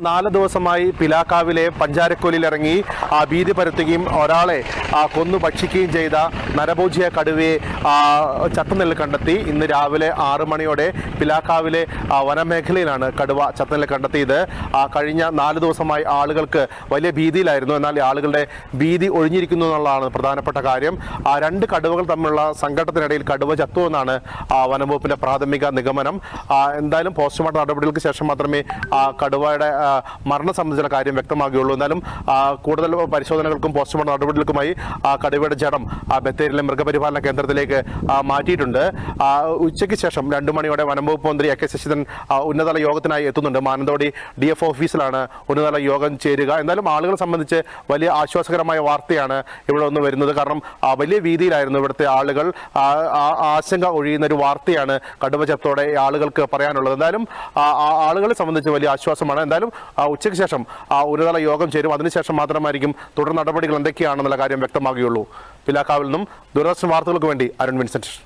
4 ദിവസമായി പിലാക്കാവിലെ പഞ്ചാരക്കൊലിലിറങ്ങി ഭീതി പരത്തുകയും ഒരാളെ കൊന്നു ഭക്ഷിക്കുകയും ചെയ്ത നരഭോജിയ കടുവയെ ചത്തനെല്ല് കണ്ടെത്തി. ഇന്ന് രാവിലെ 6 മണിയോടെ പിലാക്കാവിലെ വനമേഖലയിലാണ് കടുവ ചത്തനെല്ല് കണ്ടെത്തിയത്. കഴിഞ്ഞ 4 ദിവസമായി ആളുകൾക്ക് വലിയ ഭീതിയിലായിരുന്നു. എന്നാൽ ആളുകളുടെ ഭീതി ഒഴിഞ്ഞിരിക്കുന്നു എന്നുള്ളതാണ് പ്രധാനപ്പെട്ട കാര്യം. 2 കടുവകൾ തമ്മിലുള്ള സംഘട്ടത്തിനിടയിൽ കടുവ ചത്തു എന്നാണ് വനംവകുപ്പിന്റെ പ്രാഥമിക നിഗമനം. എന്തായാലും പോസ്റ്റ്മോർട്ടം നടപടികൾക്ക് ശേഷം മാത്രമേ കടുവയുടെ മരണം സംബന്ധിച്ച കാര്യം വ്യക്തമാകുകയുള്ളൂ. എന്നാലും കൂടുതൽ പരിശോധനകൾക്കും പോസ്റ്റ്മോർട്ടം നടപടികൾക്കുമായി കടുവയുടെ ജഡം ബത്തേരിയിലെ മൃഗപരിപാലന കേന്ദ്രത്തിലേക്ക് മാറ്റിയിട്ടുണ്ട്. ഉച്ചയ്ക്ക് ശേഷം 2 മണിയോടെ വനംവകുപ്പ് മന്ത്രി AK ശശീന്ദ്രൻ ഉന്നതതല യോഗത്തിനായി എത്തുന്നുണ്ട്. മാനന്തവാടി DF ഓഫീസിലാണ് ഉന്നതതല യോഗം ചേരുക. എന്നാലും ആളുകളെ സംബന്ധിച്ച് വലിയ ആശ്വാസകരമായ വാർത്തയാണ് ഇവിടെ ഒന്ന് വരുന്നത്. കാരണം വലിയ ഭീതിയിലായിരുന്നു ഇവിടുത്തെ ആളുകൾ. ആശങ്ക ഒഴിയുന്ന ഒരു വാർത്തയാണ് കടുവ ചത്തോടെ ആളുകൾക്ക് പറയാനുള്ളത്. എന്തായാലും ആളുകളെ സംബന്ധിച്ച് വലിയ ആശ്വാസമാണ്. എന്തായാലും ഉച്ചയ്ക്ക് ശേഷം ഉന്നതതല യോഗം ചേരും. അതിനുശേഷം മാത്രമായിരിക്കും തുടർ നടപടികൾ എന്തൊക്കെയാണെന്നുള്ള കാര്യം വ്യക്തമാകുകയുള്ളൂ. പിലാക്കാവിൽ നിന്നും ദൂരദർശൻ വാർത്തകൾക്ക് വേണ്ടി അരുൺ വിൻസെന്റ്.